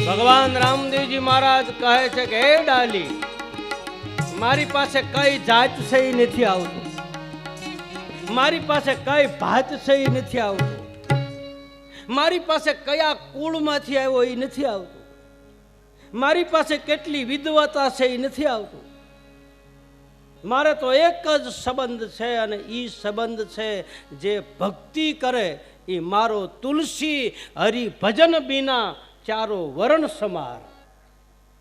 ભગવાન રામદેવજી મહારાજ કહે છે કે હે ડાલી, મારી પાસે કઈ જાત છે એ નથી આવતું, મારી પાસે કઈ ભાત છે એ નથી આવતું, મારી પાસે કયા કુળમાંથી આવ્યો એ નથી આવતું, મારી પાસે કેટલી વિદ્વતા છે એ નથી આવતું. મારે તો એક જ સંબંધ છે અને એ સંબંધ છે જે ભક્તિ કરે એ મારો તુલસી હરિભજન બીના ચારો વરણ સમાર.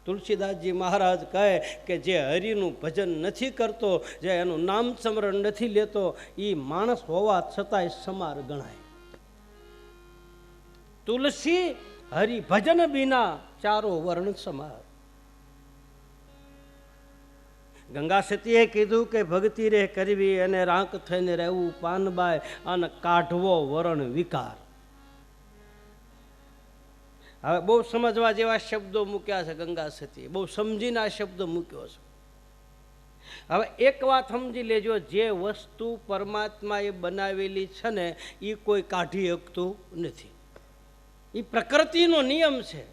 તુલસીદાસજી મહારાજ કહે કે જે હરિનું ભજન નથી કરતો, જે એનું નામ સ્મરણ નથી લેતો, એ માણસ હોવા છતાંય સમાર ગણાય. તુલસી હરિભજન બીના ચારો વર્ણ સમાર. ગંગા સતીએ કીધું કે ભક્તિ રે કરવી અને રાંક થઈને રહેવું પાનબાઈ અને કાઢવો વરણ વિકાર. હવે બહુ સમજવા જેવા શબ્દો મૂક્યા છે ગંગા સતીએ, બહુ સમજીને આ શબ્દો મૂક્યો છે. હવે એક વાત સમજી લેજો, જે વસ્તુ પરમાત્માએ બનાવેલી છે ને એ કોઈ કાઢી શકતું નથી, એ પ્રકૃતિનો નિયમ છે.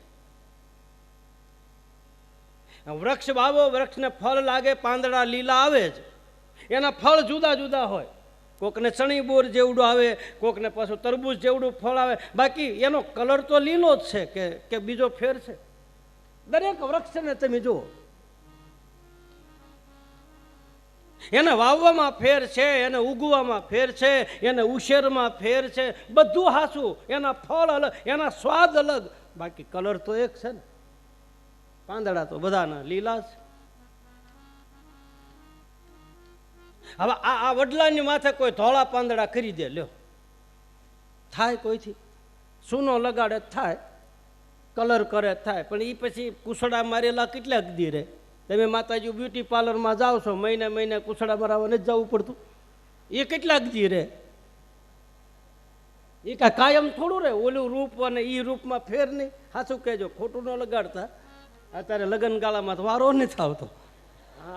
વૃક્ષ વાવો, વૃક્ષને ફળ લાગે, પાંદડા લીલા આવે જ, એના ફળ જુદા જુદા હોય. કોકને ચણી બોર જેવડું આવે, કોકને પાછું તરબૂચ જેવડું ફળ આવે, બાકી એનો કલર તો લીલો જ છે કે બીજો ફેર છે. દરેક વૃક્ષને તમે જુઓ, એને વાવવામાં ફેર છે, એને ઉગવામાં ફેર છે, એને ઉછેરમાં ફેર છે, બધું હાસું, એના ફળ અલગ, એના સ્વાદ અલગ, બાકી કલર તો એક છે ને. પાંદડા તો બધાના લીલા છે. હવે આ વડલાની માથે કોઈ ધોળા પાંદડા કરી દે, લ્યો, થાય કોઈથી? સૂનો લગાડે થાય, કલર કરે થાય, પણ એ પછી કુસડા મારેલા કેટલાક દી રહે? તમે માતાજી બ્યુટી પાર્લરમાં જાઓ છો, મહિને મહિને કુસડા મારવા નથી જવું પડતું, એ કેટલાક દી રહે? એ કાંઈ કાયમ થોડું રહે? ઓલું રૂપ અને એ રૂપમાં ફેર નહીં. સાચું કહેજો, ખોટું ન લગાડતા. અત્યારે લગ્ન ગાળામાં તો વારો નથી આવતો,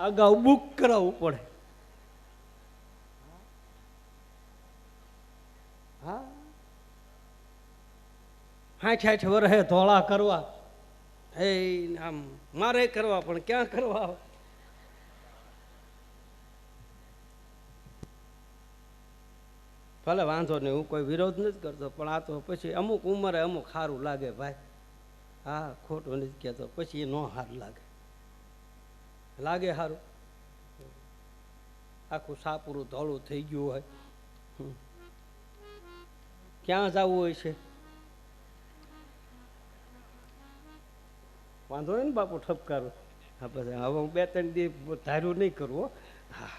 અગાઉ બુક કરાવવું પડે. હા, 60 વર્ષે ધોળા કરવા, એ આમ મારે કરવા, પણ ક્યાં કરવા? ભલે વાંધો નહીં, હું કોઈ વિરોધ નથી કરતો, પણ આ તો પછી અમુક ઉંમરે અમુક સારું લાગે ભાઈ. હા, ખોટું નથી કહેતો, પછી એ ન સારું લાગે સારું. આખું સાપુરું ધોળું થઈ ગયું હોય, ક્યાં જવું હોય છે? વાંધો હોય ને બાપુ, ઠપકારો. હા, પછી હવે હું 2-3 દી ધાર્યું નહીં કરવું. હા,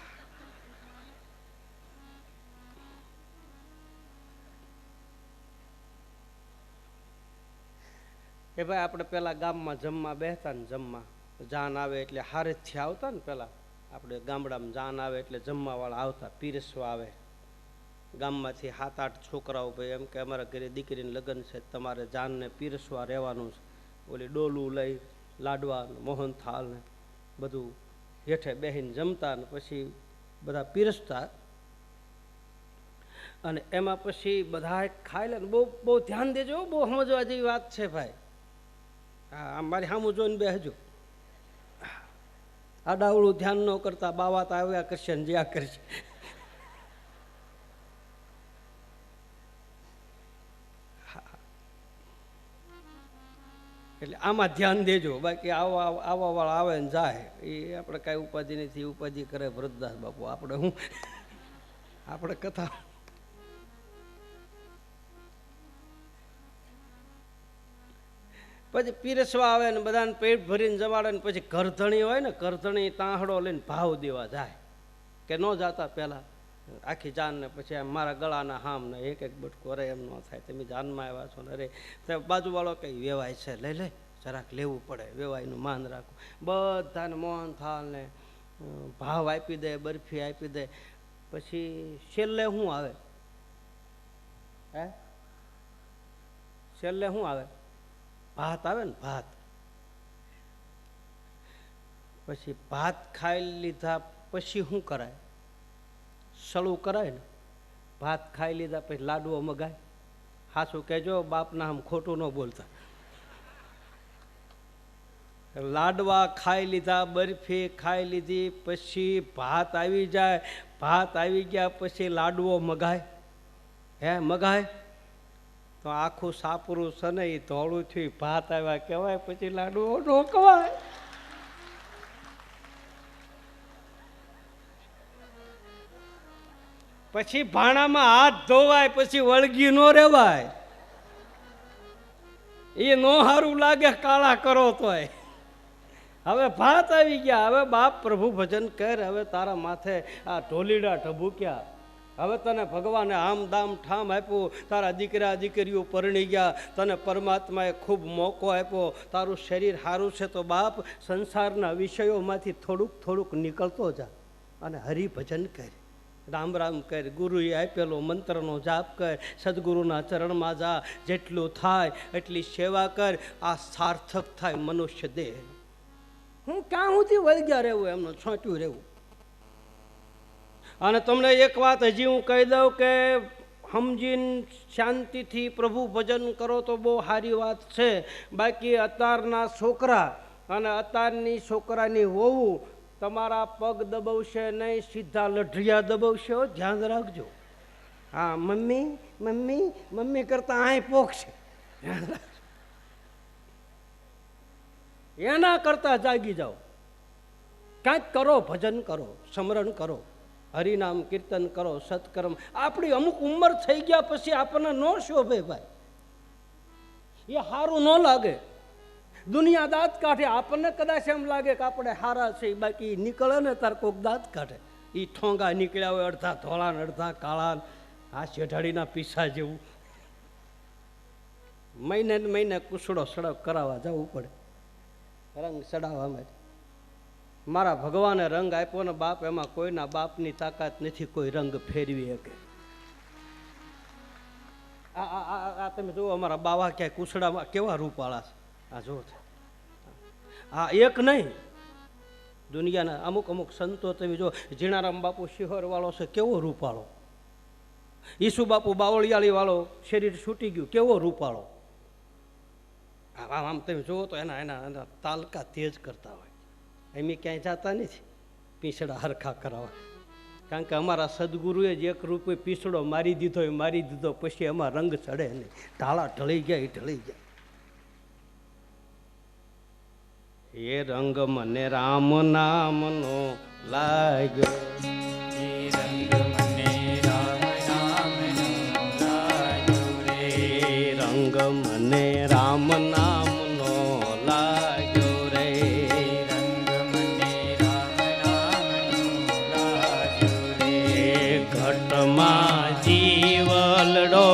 કે ભાઈ આપણે પેલા ગામમાં જમવા બેસતા ને, જમવા જાન આવે એટલે હારેથી આવતા ને, પેલા આપણે ગામડામાં જાન આવે એટલે જમવાવાળા આવતા, પીરસવા આવે. ગામમાંથી 7-8 છોકરાઓ, ભાઈ એમ કે અમારા ઘરે દીકરીને લગ્ન છે, તમારે જાનને પીરસવા રહેવાનું છે. ઓલી ડોલું લઈ, લાડવા મોહનથાળ ને બધું હેઠે બેસીને જમતા, ને પછી બધા પીરસતા, અને એમાં પછી બધા ખાઈ લે. બહુ બહુ ધ્યાન દેજો, બહુ સમજવા જેવી વાત છે ભાઈ. હા, મારી સામું જોઈને બેસજો. આડાવડું ધ્યાન ન કરતા, બાવા તો આવ્યા કરશે ને જ્યાં કરશે. એટલે આમાં ધ્યાન દેજો, બાકી આવા વાળા આવે ને જાય, એ આપણે કાંઈ ઉપાધિ નથી. ઉપાધિ કરે ભરતદાસ બાપુ, આપણે હું, આપણે કથા. પછી પીરસવા આવે ને બધાને પેટ ભરીને જવાડે ને પછી કરધણી હોય ને, કરધણી તાંહડો લઈને ભાવ દેવા જાય કે ન જાતા પહેલા આખી જાનને. પછી મારા ગળાના હામ ને એક બટકો, અરે એમ ન થાય, તમે જાનમાં આવ્યા છો ને, અરે બાજુવાળો કંઈ વેવાય છે, લઈ લે, જરાક લેવું પડે, વેવાયનું માન રાખવું. બધાને મોહન થાળ ને ભાવ આપી દે, બરફી આપી દે. પછી છેલ્લે શું આવે? હે, છેલ્લે શું આવે? ભાત આવે ને, ભાત. પછી ભાત ખાઈ લીધા પછી શું કરાય? સળું કરાય ને. ભાત ખાઈ લીધા પછી લાડવો મગાય. હાસું કહેજો, બાપના આમ ખોટું ન બોલતા. લાડવા ખાઈ લીધા, બરફી ખાઈ લીધી, પછી ભાત આવી જાય, ભાત આવી ગયા પછી લાડવો મગાય, હે મગાય તો આખું સાપરું છે ને એ ધોળું થયું, ભાત આવ્યા કહેવાય, પછી લાડવો ઢોકવાય. પછી ભાણામાં હાથ ધોવાય, પછી વળગી નો રેવાય. એ નો સારું લાગે કાળા કરો તોય. હવે ભાત આવી ગયા, હવે બાપ પ્રભુ ભજન કર, હવે તારા માથે આ ઢોલીડા ઢબુક્યા, હવે તને ભગવાને આમ દામ ઠામ આપ્યું, તારા દીકરા દીકરીઓ પરણી ગયા, તને પરમાત્માએ ખૂબ મોકો આપ્યો, તારું શરીર સારું છે તો બાપ સંસારના વિષયોમાંથી થોડુંક થોડુંક નીકળતો જા અને હરિભજન કર, રામ રામ કર, ગુરુએ આપેલો મંત્રનો જાપ કર, સદગુરુના ચરણમાં જા, જેટલું થાય એટલી સેવા કર. આ સાર્થક થાય મનુષ્ય દેહ. હું ક્યાં સુધી વળગ્યા રહેવું, એમનું છોટ્યું રહેવું. અને તમને એક વાત હજી હું કહી દઉં કે સમજીને શાંતિથી પ્રભુ ભજન કરો તો બહુ સારી વાત છે. બાકી અત્યારના છોકરા અને અત્યારની છોકરાની વહુ તમારા પગ દબાવશે નહીં, સીધા લઢિયા દબાવશે. ધ્યાન રાખજો. હા, મમ્મી મમ્મી મમ્મી કરતા આય પોખશે. એના કરતા જાગી જાઓ, કાંઈક કરો, ભજન કરો, સ્મરણ કરો, હરિનામ કીર્તન કરો, સત્કર્મ. આપણી અમુક ઉંમર થઈ ગયા પછી આપણને ન શોભે ભાઈ, એ સારું ન લાગે. દુનિયા દાંત કાઢે, આપણને કદાચ એમ લાગે કે આપણે હારા છે, બાકી નીકળે ને તાર કોક દાંત કાઢે. એ ઠોંગા નીકળ્યા હોય, અડધા ધોળા ને અડધા કાળા, આ શેઢાડીના પીસા જેવું. મહિને ને મહિને કુસડો સડક કરાવવા જવું પડે, રંગ ચડાવવા માટે. મારા ભગવાને રંગ આપ્યો ને બાપ, એમાં કોઈના બાપની તાકાત નથી કોઈ રંગ ફેરવી શકે. આ તમે જુઓ, અમારા બાવા ક્યાંય કુસડામાં કેવા રૂપાળા છે. આ જો હા, એક નહીં, દુનિયાના અમુક અમુક સંતો તમે જો, જીણારામ બાપુ શિહોર વાળો છે, કેવો રૂપાળો. ઈસુ બાપુ બાવળિયાળી વાળો, શરીર છૂટી ગયું, કેવો રૂપાળો. આમ તમે જુઓ તો એના એના એના તાલકા તેજ કરતા હોય. એમ ક્યાંય જતા નથી પીસડા હરખા કરાવવા, કારણ કે અમારા સદગુરુએ જ એક રૂપે પીસડો મારી દીધો, એ મારી દીધો પછી એમાં રંગ ચડે નહીં. ઢાળા ઢળી ગયા, એ ઢળી ગયા. એ રંગ મને રામ નામનો લાગ્યો, એ રંગ મને રામ નામનો લાગ્યો રે, રંગ મને રામ નામનો લાગ્યો રે, રંગ મને રામ નામનો લાગ્યો રે, ઘટમાં જીવલડો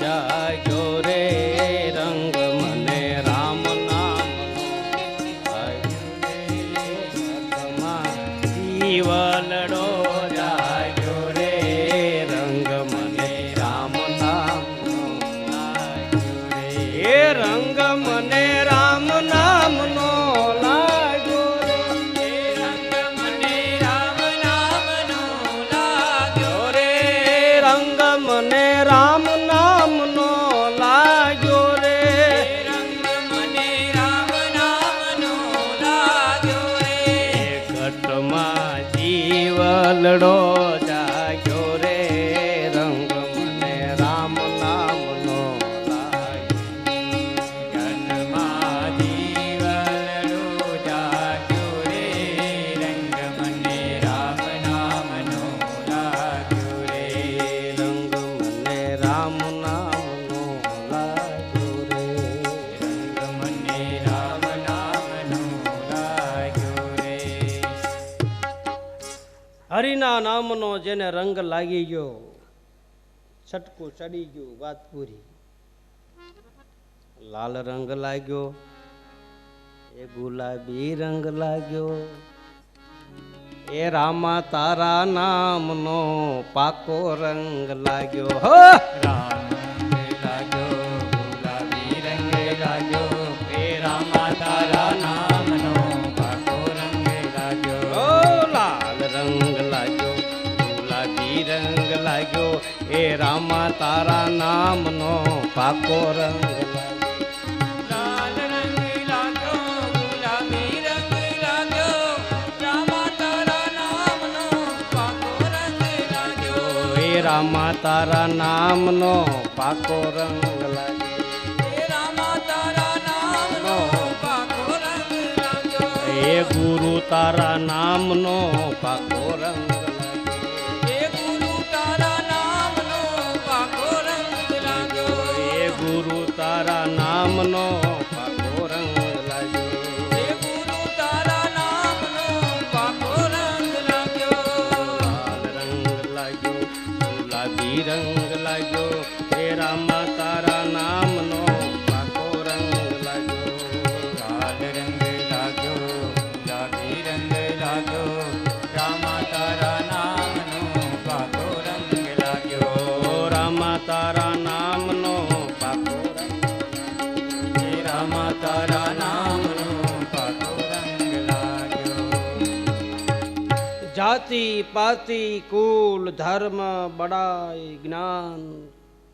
જાગ્યો રે, રંગ મને રામ નામનો લાગ્યો રે, ઘટમાં જીવલડો જાગ્યો રે, રંગ મને રામ નામનો લાગ્યો રે, એ રંગ મને રામ નામનો લાગ્યો રે, એ રંગ મને રામ નામનો લાગ્યો રે, રંગ મને રામ નામનો લાગ્યો રે, રંગ મને રામ નામનો લાગ્યો રે, ઘટમાં જીવલડો જાગ્યો રે, રંગ મને રામ નામનો લાગ્યો, ઘટમાં જીવલડો જાગ્યો રે, રંગ મને રામ નામનો લાગ્યો રે, રંગ મને રામ નામનો લાગ્યો રે. રંગ મને રામ નામનો લાગ્યો રે. હરિના નામનો જેને રંગ લાગી ગયો, છટકું ચડી ગયું, વાત પૂરી. લાલ રંગ લાગ્યો, એ ગુલાબી રંગ લાગ્યો, એ રામા તારા નામનો પાકો રંગ લાગ્યો. હો રામ રંગ લાગ્યો, ગુલાબી રંગ લાગ્યો, એ રામા તારા નામનો પાકો રંગ લાગ્યો. ઓ લાલ રંગ લાગ્યો, ગુલાબી રંગ લાગ્યો, એ રામા તારા નામનો પાકો રંગ લાગ્યો. લાલ રંગ લાગ્યો, ગુલાબી રામા તારા નામનો પાકો રંગ લાગ્યો, હે રામા તારા નામનો પાકો રંગ લાગ્યો, હે ગુરુ તારા નામનો પાકો રંગ લાગ્યો, હે ગુરુ તારા નામનો પાકો રંગ લાગ્યો, હે ગુરુ તારા નામનો પાકો રંગ લાગ્યો, હે ગુરુ તારા નામનો પાકો રંગ લાગ્યો, લાલ રંગ લાગ્યો, ગુલાબી રંગ લાગ્યો, હે રામા તારા નામનો પાકો રંગ લાગ્યો, લાલ રંગ લાગ્યો, ગુલાબી રંગ લાગ્યો, રામા તારા નામનો પાકો રંગ લાગ્યો, રામા તારા નામનો પાકો રંગ, હે રામા તારા નામનો પાકો રંગ લાગ્યો, જાતિ પાતિ કુલ ધર્મ બડાઈ જ્ઞાન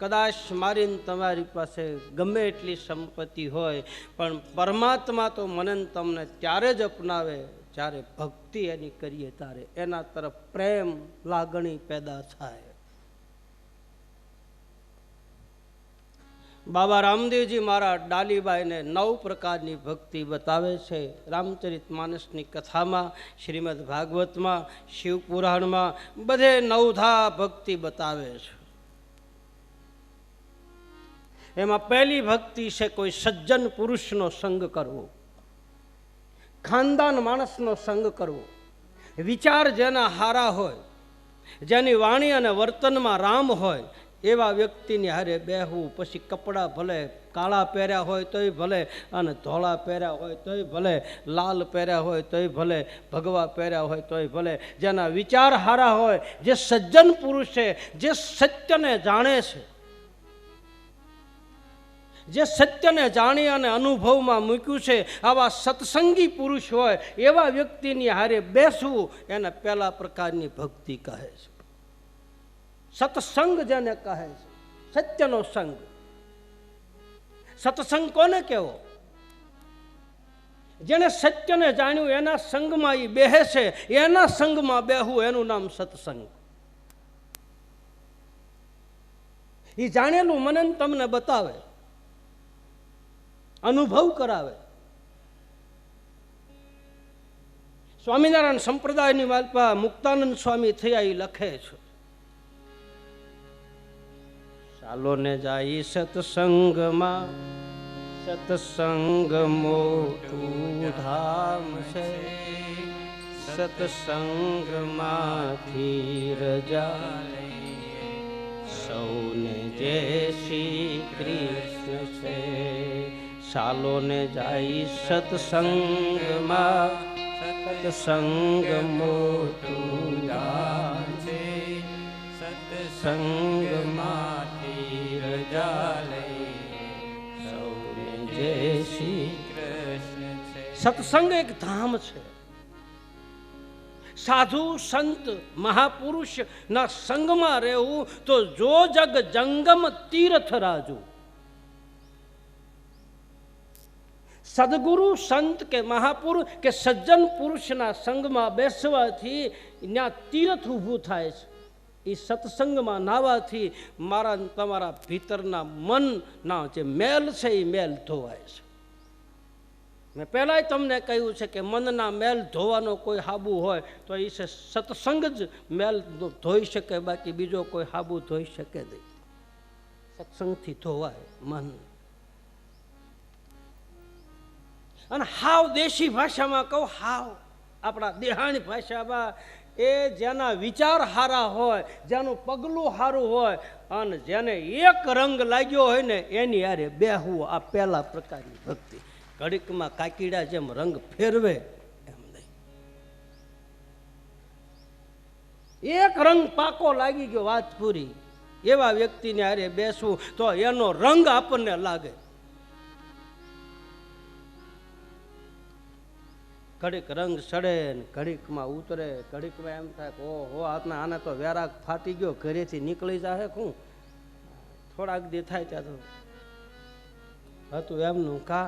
કદાચ મારીને તમારી પાસે ગમે એટલી સંપત્તિ હોય પણ પરમાત્મા તો મને ને તમને ત્યારે જ અપનાવે જ્યારે ભક્તિ એની કરીએ ત્યારે એના તરફ પ્રેમ લાગણી પેદા થાય. બાબા રામદેવજી મારા ડાલીબાઈને 9 પ્રકારની ભક્તિ બતાવે છે. રામચરિત માનસની કથામાં, શ્રીમદ ભાગવતમાં, શિવપુરાણમાં બધે 9 ભક્તિ બતાવે છે. એમાં પહેલી ભક્તિ છે કોઈ સજ્જન પુરુષનો સંગ કરવો, ખાનદાન માણસનો સંગ કરવો, વિચાર જેના હારા હોય, જેની વાણી અને વર્તનમાં રામ હોય એવા વ્યક્તિની હારે બેહવું. પછી કપડાં ભલે કાળા પહેર્યા હોય તોય ભલે અને ધોળા પહેર્યા હોય તોય ભલે, લાલ પહેર્યા હોય તોય ભલે, ભગવા પહેર્યા હોય તોય ભલે, જેના વિચાર હારા હોય, જે સજ્જન પુરુષ છે, જે સત્યને જાણે છે, જે સત્યને જાણી અને અનુભવમાં મૂક્યું છે, આવા સત્સંગી પુરુષ હોય એવા વ્યક્તિની હારે બેસવું એને પહેલા પ્રકારની ભક્તિ કહે છે. સત્સંગ જેને કહે છે, સત્યનો સંગ. સત્સંગ કોને કહેવો? જેને સત્યને જાણ્યું એના સંગમાં એ બેહે છે, એના સંગમાં બેહવું એનું નામ સત્સંગ. એ જાણેલું મને તમને બતાવે, અનુભવ કરાવે. સ્વામિનારાયણ સંપ્રદાયની માલપા મુક્તાનંદ સ્વામી થયા એ લખે છે, ચાલો ને જાય સત્સંગમાં, સત્સંગ મોટું ધામ છે, સત્સંગમાંથી રજા લઈએ, સૌને જય શ્રી કૃષ્ણ છે. ચાલો ને જાય સત્સંગમાં, સત્સંગ મોટું ધામ છે, સત્સંગમાંથી રજા લઈ સૌને જય શ્રી. કૃષ્ણ છે. સત્સંગ એક ધામ છે. સાધુ સંત મહાપુરુષ ના સંગમાં રહેવું તો જો જગ જંગમ તીર્થ રાજુ. સદગુરુ સંત કે મહાપુરુષ કે સજ્જન પુરુષના સંગમાં બેસવાથી ત્યાં તીર્થ ઊભું થાય છે. એ સત્સંગમાં નાવાથી મારા તમારા ભીતરના મનના જે મેલ છે એ મેલ ધોવાય છે. મેં પહેલાંય તમને કહ્યું છે કે મનના મેલ ધોવાનો કોઈ હાબુ હોય તો એ છે સત્સંગ જ મેલ ધોઈ શકે, બાકી બીજો કોઈ હાબુ ધોઈ શકે નહીં. સત્સંગથી ધોવાય મન. અને હાવ દેશી ભાષામાં કહું, હાવ આપણા દેહાણી ભાષામાં, એ જેના વિચાર હારા હોય, જેનું પગલું સારું હોય અને જેને એક રંગ લાગ્યો હોય ને એની હારે બેહવું, આ પહેલા પ્રકારની ભક્તિ. ઘડીકમાં કાકીડા જેમ રંગ ફેરવે એમ નહીં. એક રંગ પાકો લાગી ગયો, વાત પૂરી. એવા વ્યક્તિને હારે બેસવું તો એનો રંગ આપણને લાગે. ઘડીક રંગ સડે ને ઘડીકમાં ઉતરે, ઘડીકમાં એમ થાય કે ઓહો આને તો વેરાગ ફાટી ગયો, ઘરેથી નીકળી જાય. શું થોડાક દી થાય ત્યાં તો હતું એમનું. કા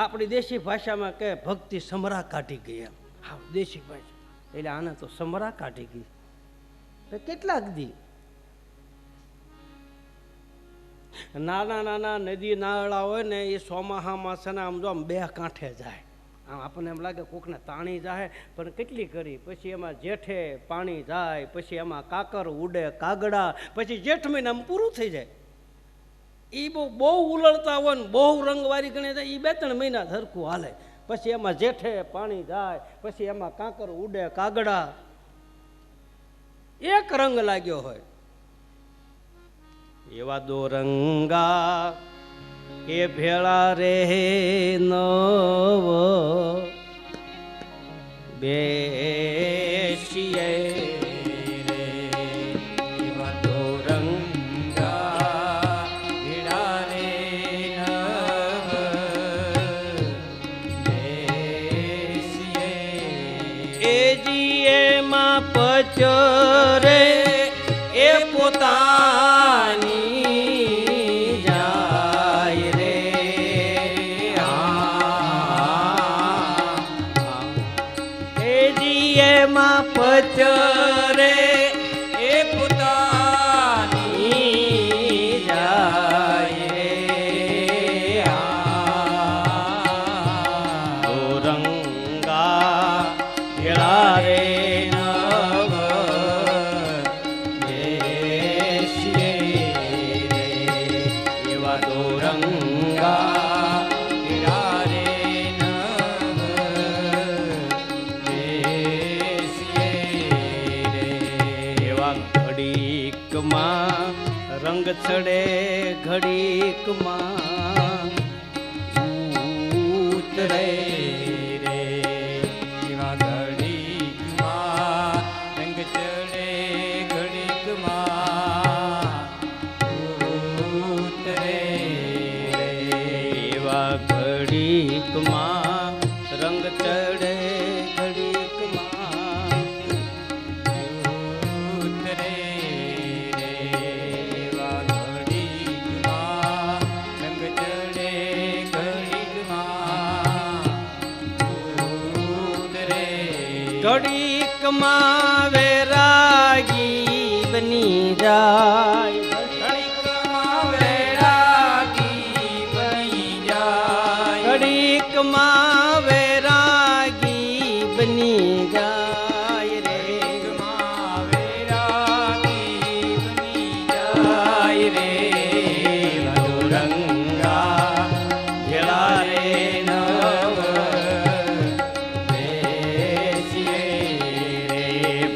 આપણી દેશી ભાષામાં કે ભક્તિ સમરા કાઢી ગઈ, એમ. હા, દેશી ભાષા એટલે આને તો સમરા કાઢી ગઈ. કેટલાક દી નાના નાના નદી નાળા હોય ને એ ચોમાસામાં છે ને આમ જો આમ બે કાંઠે જાય, આમ આપણને એમ લાગે કોકને તાણી જાય, પણ કેટલી કરી પછી એમાં જેઠે પાણી જાય, પછી એમાં કાકર ઉડે કાગડા, પછી જેઠ મહિનામાં પૂરું થઈ જાય. એ બહુ ઉલળતા હોય ને બહુ રંગવારી ગણી જાય, એ 2-3 મહિના સરખું હાલે, પછી એમાં જેઠે પાણી જાય, પછી એમાં કાંકર ઉડે કાગડા, એક રંગ લાગ્યો હોય. એવા દોરંગા એ ભેળા રે નવ બેસીએ રે એવા દોરંગા ભેળા રે નવ બેસીએ એ જી એમાં પચરે એ પોતાની જાય રે. એ જી એમાં પચરે એ પોતાની જાય રે. દોરંગા ભેળા રે નવ બેસીએ રે. એવા દોરંગા ભેળા રે નવ બેસીએ રે એવા ઘડીકમાં રંગ ચડે ઘડીકમાં ઉતરે રે એવા ઘડીકમાં રંગ ચડે ઘડીકમાં ઉતરે રે એવા ઘડીકમાં રંગ ચડે ઘડીકમાં ઉતરે રે એવા ઘડીકમાં રંગ ચડે ઘડીકમાં ઉતરે ઘડીકમાં વેરાગી બની જાય. ઘડીકમાં વૈરાગી બની જાય ઘડીકમાં વેરાગી બની જાય રે. ઘડીકમાં વૈરાગી બની જાય રે દોરંગા ભેળા રે નવ બેસીએ રે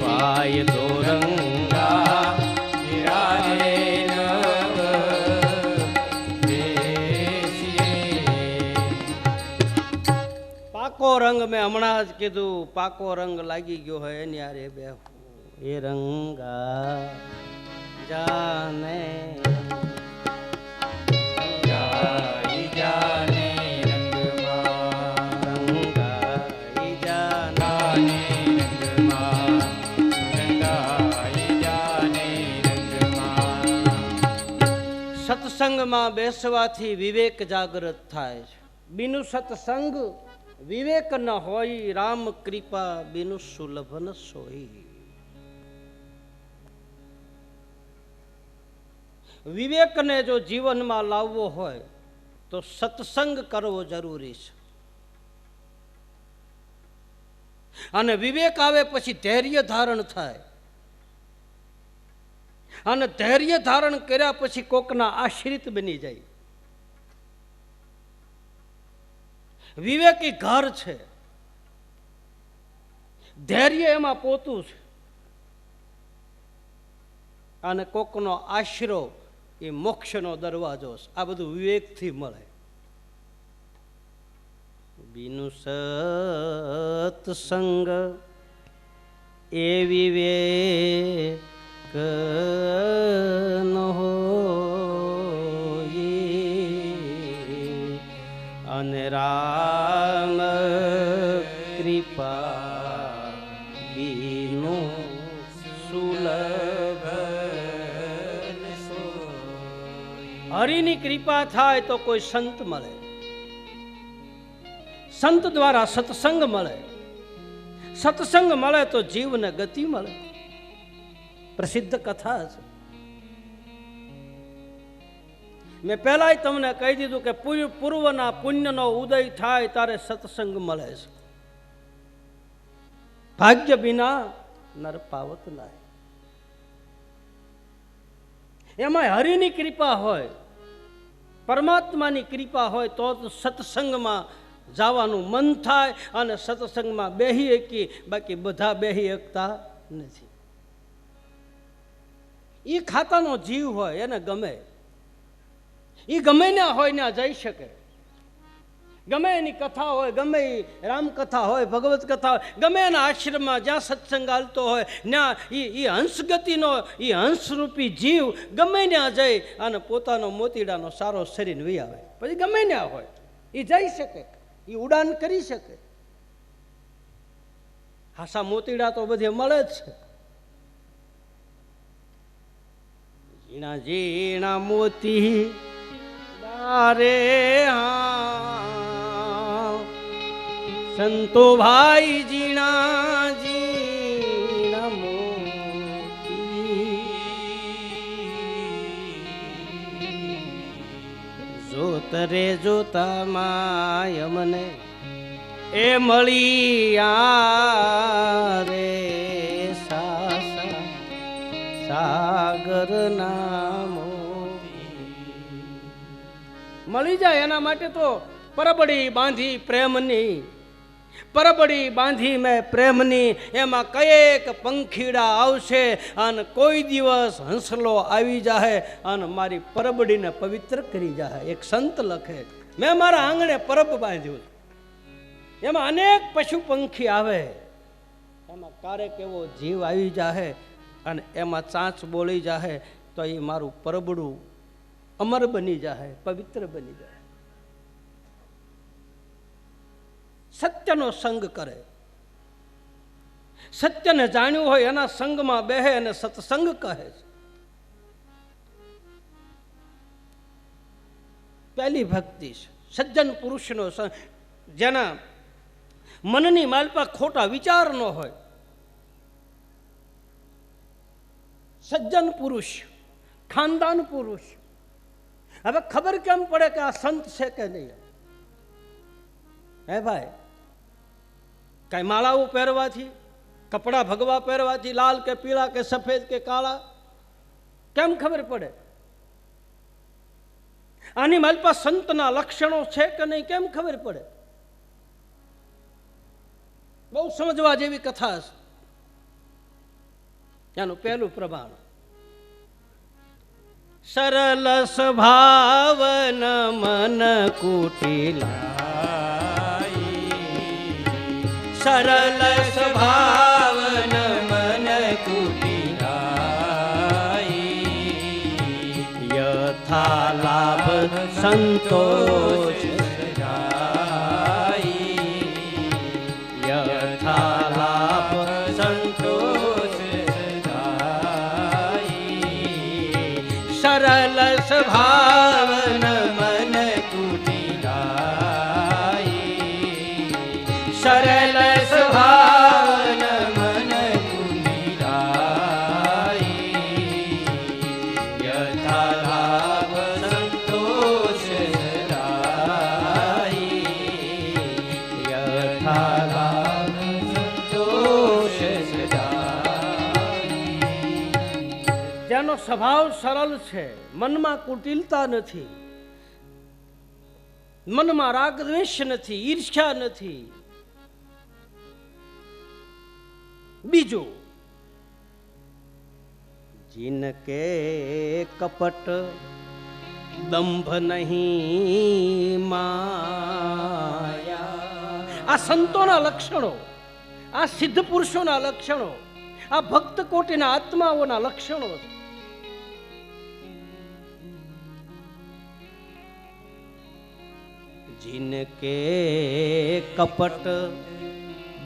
ભાઈ દોરંગા ભેળા રે નવ બેસીએ પાકો રંગ મેં હમણાં જ કીધું, પાકો રંગ લાગી ગયો હોય એની હારે બેહું. એ રંગા જાને ગાઈ જાને રંગમાં રંગાઈ જાને જાને રંગમાં રંગાઈ જાને રંગમાં સત્સંગમાં બેસવાથી વિવેક જાગૃત થાય છે. બીનું સત્સંગ વિવેક ન હોય, રામ કૃપા બીનું સુલભ ન સોઈ. વિવેકને જો જીવનમાં લાવવો હોય તો સત્સંગ કરવો જરૂરી છે. અને વિવેક આવે પછી ધૈર્ય ધારણ થાય, અને ધૈર્ય ધારણ કર્યા પછી કોકના આશ્રિત બની જાય. વિવેક એ ઘર છે, ધૈર્ય એમાં પોતું છે, અને કોકનો આશરો એ મોક્ષનો દરવાજો છે. આ બધું વિવેકથી મળે. બીનું સત્સંગ એ વિવેક ન હોય, અને રામ કૃપા બીનું સુલભ. હરિની કૃપા થાય તો કોઈ સંત મળે, સંત દ્વારા સત્સંગ મળે, સત્સંગ મળે તો જીવને ગતિ મળે. પ્રસિદ્ધ કથા છે. મેં પહેલાંય તમને કહી દીધું કે પૂર્વના પુણ્યનો ઉદય થાય ત્યારે સત્સંગ મળે છે. ભાગ્ય વિના નર પાવત નાય. એમાં હરિની કૃપા હોય, પરમાત્માની કૃપા હોય તો સત્સંગમાં જવાનું મન થાય અને સત્સંગમાં બેહી એકી, બાકી બધા બેહી એકતા નથી. એ ખાતાનો જીવ હોય એને ગમે, એ ગમે ના હોય ને જઈ શકે. ગમે એની કથા હોય, ગમે એ રામકથા હોય, ભગવત કથા હોય, ગમે એના આશ્રમમાં જ્યાં સત્સંગ હાલતો હોય ત્યાં એ હંસગતિનો એ હંસરૂપી જીવ ગમે ત્યાં જઈ અને પોતાનો મોતીડાનો સારો શરીર વી આવે. પછી ગમે ત્યાં હોય એ જઈ શકે, એ ઉડાન કરી શકે. હાસા મોતીડા તો બધે મળે જ છે. ઝીણા ઝીણા મોતી રે હા સંતો ભાઈ ઝીણા ઝીણા મોતી જોત રે જોતા માય મને એ મળી રે સાસા સાગર નામો મળી જાય. એના માટે તો પરબડી બાંધી પ્રેમની, પરબડી બાંધી મેં પ્રેમની. એમાં કયેક પંખીડા આવશે અને કોઈ દિવસ હંસલો આવી જાય અને મારી પરબડીને પવિત્ર કરી જાય. એક સંત લખે, મેં મારા આંગણે પરબ બાંધ્યું, એમાં અનેક પશુ પંખી આવે, એમાં ક્યારેક એવો જીવ આવી જાય અને એમાં ચાંચ બોલી જાય તો એ મારું પરબડું અમર બની જાય, પવિત્ર બની જાય. સત્યનો સંગ કરે, સત્યને જાણ્યું હોય એના સંગમાં બેહે અને સત્સંગ કહે છે. પહેલી ભક્તિ છે સજ્જન પુરુષનો સંગ, જેના મનની માલપા ખોટા વિચાર ન હોય. સજ્જન પુરુષ, ખાનદાન પુરુષ. હવે ખબર કેમ પડે કે આ સંત છે કે નહીં? હે ભાઈ, કઈ માળાઓ પહેરવાથી, કપડા ભગવા પહેરવાથી, લાલ કે પીળા કે સફેદ કે કાળા, કેમ ખબર પડે? આની માલપા સંતના લક્ષણો છે કે નહીં કેમ ખબર પડે? બહુ સમજવા જેવી કથા છે. એનું પહેલું પ્રમાણ, સરલ સ્વભાવન મન કુટિલા, સરલ સ્વભાવન મન કુટિલા, યથા લાભ સંતોષ યથા લાભ સંતોષ સરલ સ્વભાવન મન કુટિલાઈ, સરલ સ્વભાવન મન કુટિલાઈ, યથા લાભ સંતોષ યથા લાભ સંતોષ. જેનો સ્વભાવ સરળ છે, મનમાં કુટિલતા નથી, મનમાં રાગ દ્વેષ નથી, ઈર્ષ્યા નથી. બીજું, जिनके कपट दंभ नहीं माया. આ સંતોના લક્ષણો, આ સિદ્ધ પુરુષોના લક્ષણો, આ ભક્ત કોટીના આત્માઓના લક્ષણો છે. जिनके कपट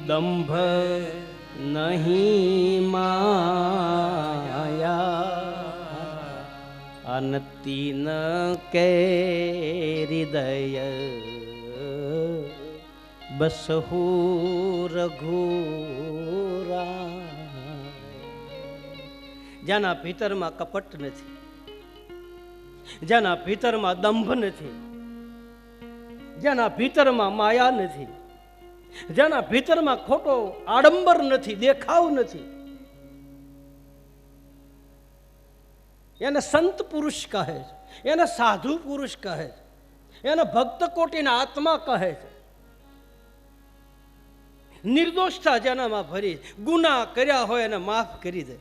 दंभ नहीं माया, अन तीन के हृदय बसहु रघुरा. જેના ભીતરમાં કપટ નથી, જેના ભીતરમાં દંભ નથી, જેના ભીતરમાં માયા નથી, જેના ભીતરમાં ખોટો આડંબર નથી, દેખાવ નથી, એને સંત પુરુષ કહે છે, એને સાધુ પુરુષ કહે છે, એને ભક્ત કોટીના આત્મા કહે છે. નિર્દોષતા જેનામાં ભરી, ગુના કર્યા હોય એને માફ કરી દે.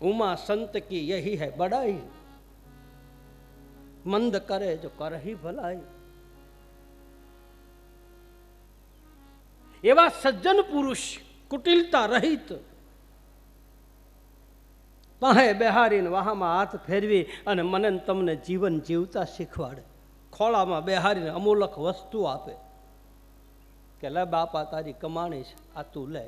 ઉમા સંત કી યહી હૈ બડાઈ, મંદ કરે જો કરહી ભલાઈ. એવા સજ્જન પુરુષ કુટિલતા રહિત પાસે બેહારીને વાહામાં હાથ ફેરવી અને મને તમને જીવન જીવતા શીખવાડે. ખોળામાં બેહારીને અમૂલક વસ્તુ આપે કે લે બાપા તારી કમાણી છે, આ તું લે.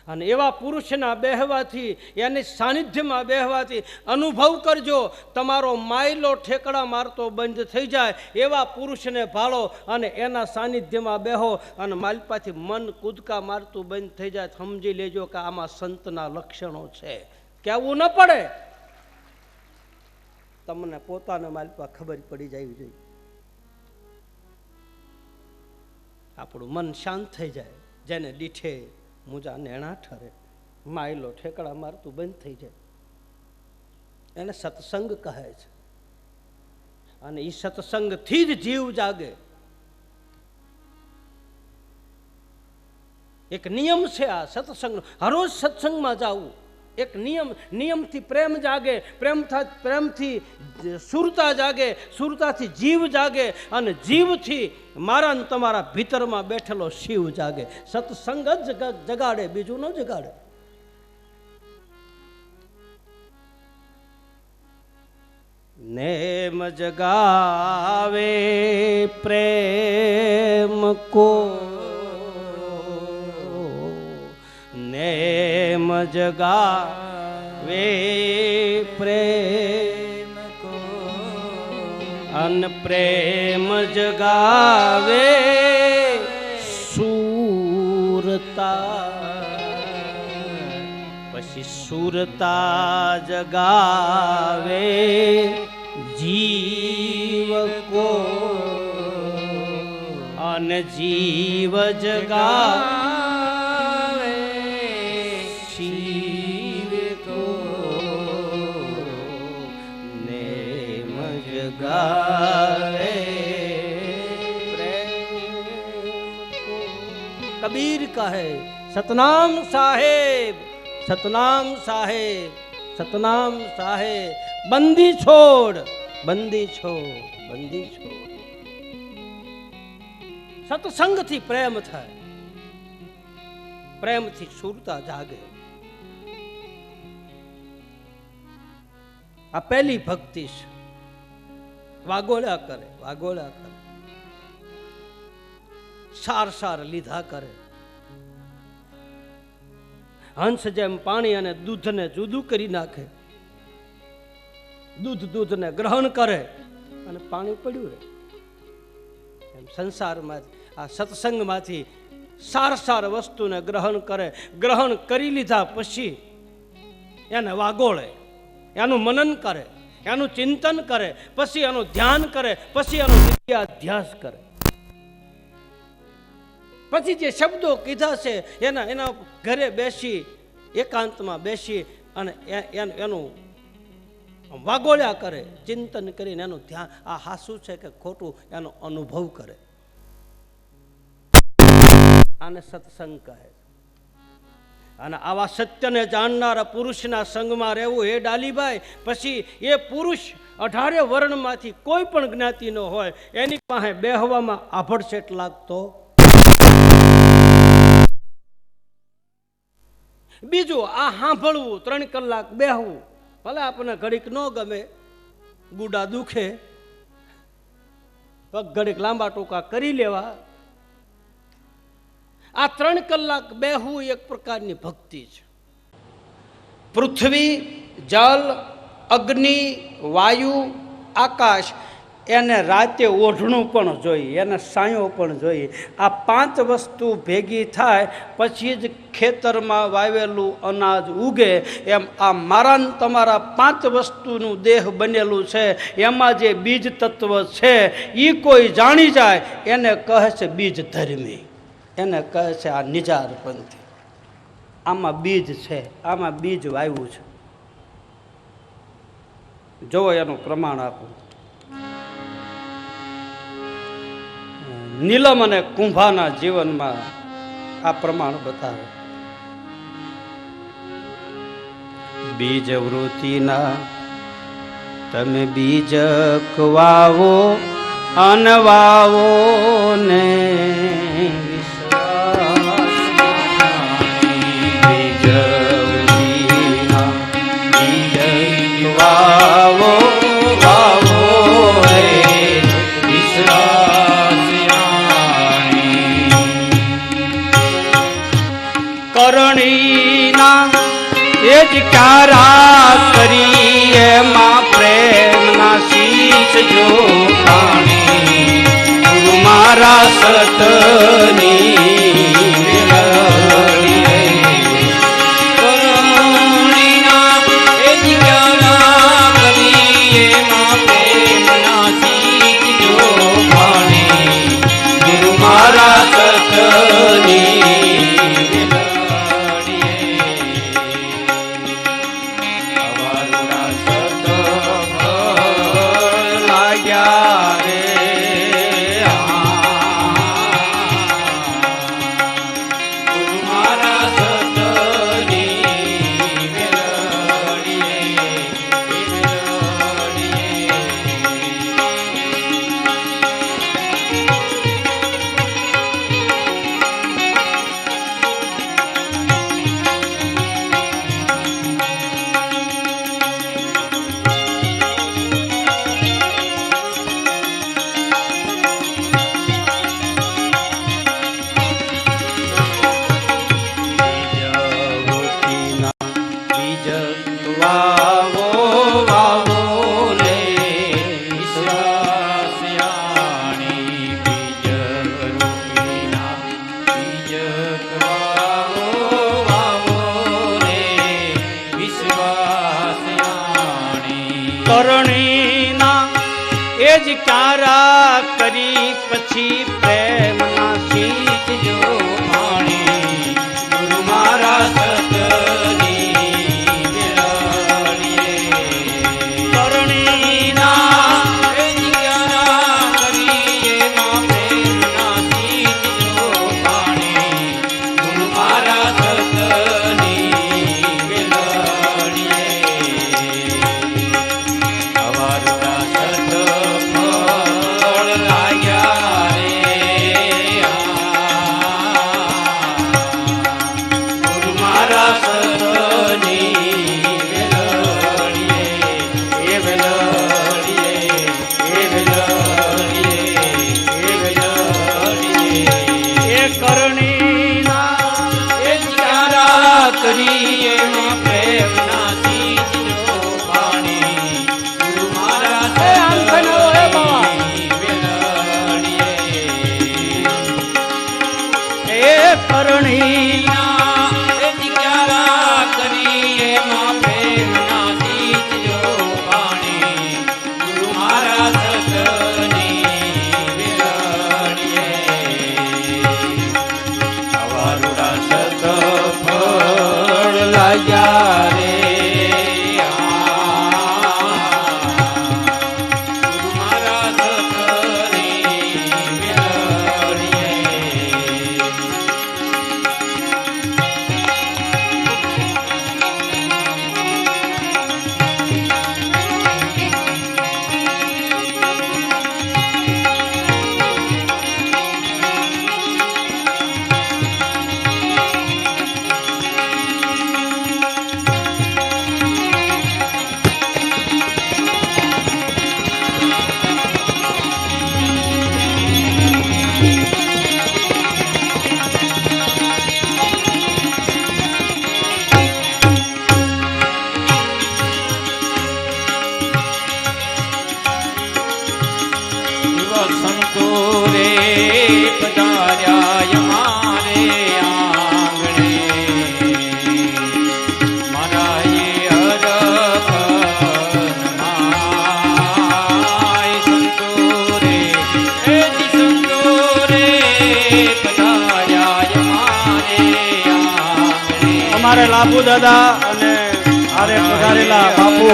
અને એવા પુરુષના બેહવાથી, એની સાનિધ્યમાં બેહવાથી અનુભવ કરજો, તમારો માયલો ઠેકડા મારતો બંધ થઈ જાય. એવા પુરુષને ભાળો અને એના સાનિધ્યમાં બેહો અને માલપાથી મન કૂદકા મારતું બંધ થઈ જાય. સમજી લેજો કે આમાં સંતના લક્ષણો છે. કહેવું ન પડે, તમને પોતાને માલપા ખબર પડી જવી જોઈએ. આપણું મન શાંત થઈ જાય. જેને દીઠે મુજા નેણા ઠરે, માયલો ઠેકડા મારતું બંધ થઈ જાય, એને સત્સંગ કહે છે. અને એ સત્સંગથી જ જીવ જાગે. એક નિયમ છે આ સત્સંગનો, હરોજ સત્સંગમાં જવું એક નિયમ. નિયમથી પ્રેમ જાગે, પ્રેમથી સુરતા જાગે, સુરતાથી જીવ જાગે અને જીવથી મારા ને તમારા ભીતરમાં બેઠેલો શિવ જાગે. સત્સંગ જ જગાડે, બીજું ન જગાડે. નેમ જગાવે પ્રેમ કો, નેમ જગાવે પ્રેમ કો, અન પ્રેમ જગાવે સુરતા, પછી સુરતા જગાવે જીવ કો, અન જીવ જગાવે શિવ કો, નેમ જગાવે પ્રેમ કો. કબીર કહે સતનામ સાહેબ, સતનામ સાહેબ, સતનામ સાહેબ. બંદી છોડ, બંદી છોડ, બંદી છોડ. સત્સંગથી પ્રેમ થાય, પ્રેમથી સુરતા જાગે. આ પહેલી ભક્તિ છે. વાગોળ્યા કરે, વાગોળ્યા કરે, સાર સાર લીધા કરે. હંસ જેમ પાણી અને દૂધને જુદું કરી નાખે, દૂધને ગ્રહણ કરે અને પાણી પડ્યું રહે. એમ સંસારમાં આ સત્સંગમાંથી સાર સાર વસ્તુને ગ્રહણ કરે. ગ્રહણ કરી લીધા પછી એને વાગોળે, એનું મનન કરે, એનું ચિંતન કરે, પછી એનું ધ્યાન કરે, પછી એનો નિત્યાધ્યાસ કરે. પછી જે શબ્દો કીધા છે એના ઘરે બેસી, એકાંતમાં બેસી અને એનું વાગોળ્યા કરે, ચિંતન કરીને એનું ધ્યાન, આ હાસું છે કે ખોટું એનો અનુભવ કરે. આને સત્સંગ કહે. અને આવા સત્યને જાણનારા પુરુષના સંગમાં રહેવું, હે ડાલીભાઈ, પછી એ પુરુષ 18 વર્ણમાંથી કોઈ પણ જ્ઞાતિનો હોય, એની પાસે બેહવામાં આભડસેટ લાગતો. બીજું આ સાંભળવું, 3 કલાક બેહવું, ભલે આપણને ઘડીક ન ગમે, ગુડા દુખે, પગ ઘડીક લાંબા ટૂંકા કરી લેવા. આ 3 કલાક બેહવું એક પ્રકારની ભક્તિ છે. પૃથ્વી, જલ, અગ્નિ, વાયુ, આકાશ એને રાતે ઓઢણું પણ જોઈએ, એને સાયો પણ જોઈએ. આ 5 વસ્તુ ભેગી થાય પછી જ ખેતરમાં વાવેલું અનાજ ઉગે. એમ આ મારા ને તમારા 5 વસ્તુનું દેહ બનેલું છે. એમાં જે બીજ તત્વ છે એ કોઈ જાણી જાય એને કહે છે બીજ ધર્મી, એને કહે છે આ નિજારપંથી. આમાં બીજ છે, આમાં બીજ વાવ્યું છે. જો એનું પ્રમાણ આપું. નીલમ અને કુંભાના જીવનમાં આ પ્રમાણ બતાવે. બીજ વૃત્તિના તમે બીજ વાવો અનવાવો ને બીજ વૃત્તિના બીજ વાવો વાવો રે કરણીના એ જ ક્યારા કરી એમાં પ્રેમના શીશ જો પાણી ગુરુ મારા સતની કરણીના એ જ ક્યારા કરી એમાં પ્રેમના શીશ જો પાણી ગુરુ મારા સતની કરણીના એ જ ક્યારા કરી પછી પ્રેમના શીશ જો પાણી ગુરુ મારા સતની કરણીના એ જ ક્યારા કરી એમાં પ્રેમના શીશ જો પાણી ગુરુ મારા સતની અમારે લાભુ દાદા અને આરે પધારેલા બાપુ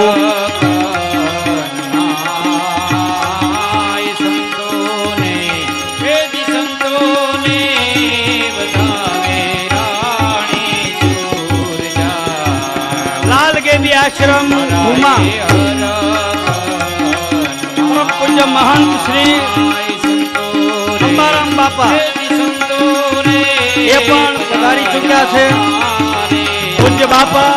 લાલ ગેદી આશ્રમ ભૂમા પૂજ્ય મહંત શ્રી અંબારામ બાપા એ પણ પધારી ચૂક્યા છે. પૂજ્ય બાપા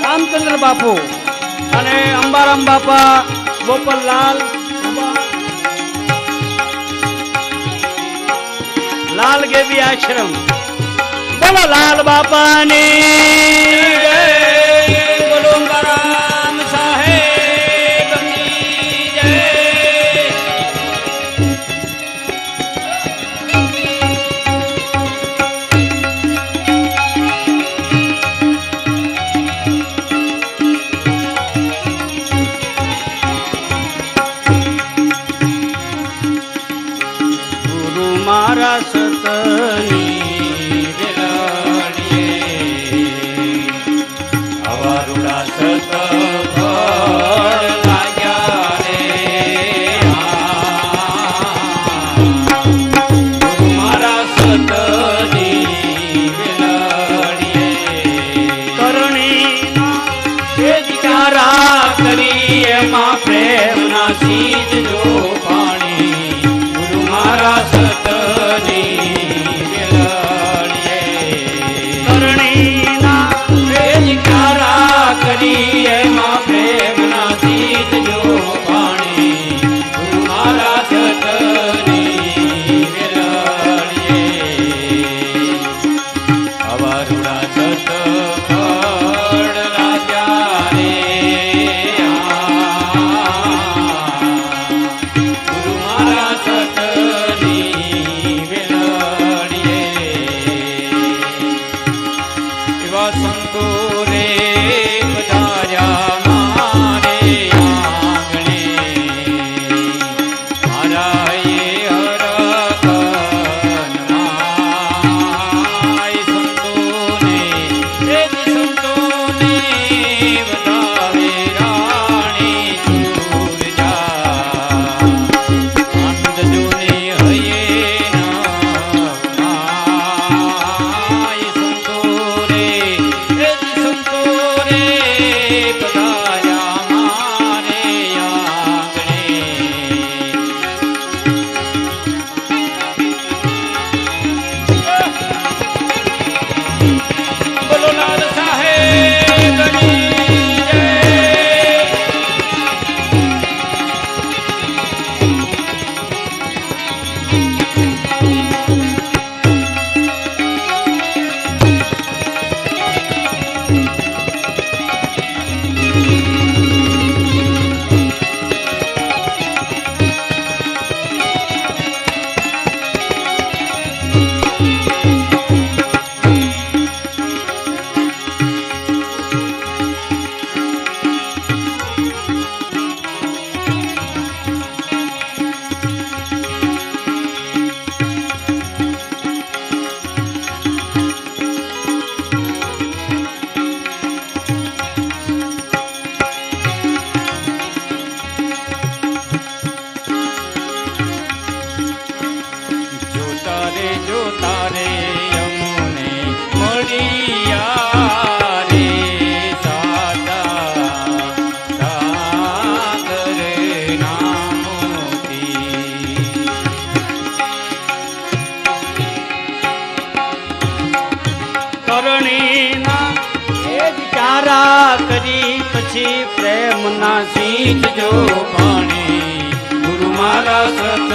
રામચંદ્ર બાપુ અને અંબારામ બાપા ગોપાલલાલ લાલ ગેદી આશ્રમ બોલો લાલ બાપાની જય. બોલો અંબારામ સાહેબ કી જય. ગુરુ મારા સતની સીધ જો પાણી ગુરુ મારા સતની કરણીના વેજકારા કરી એમાં પ્રેમના સીધ જો પાણી ગુરુ મારા સતની અવરુણા સત કરી પછી પ્રેમના સીધ જો પાણી ગુરુ મારા સત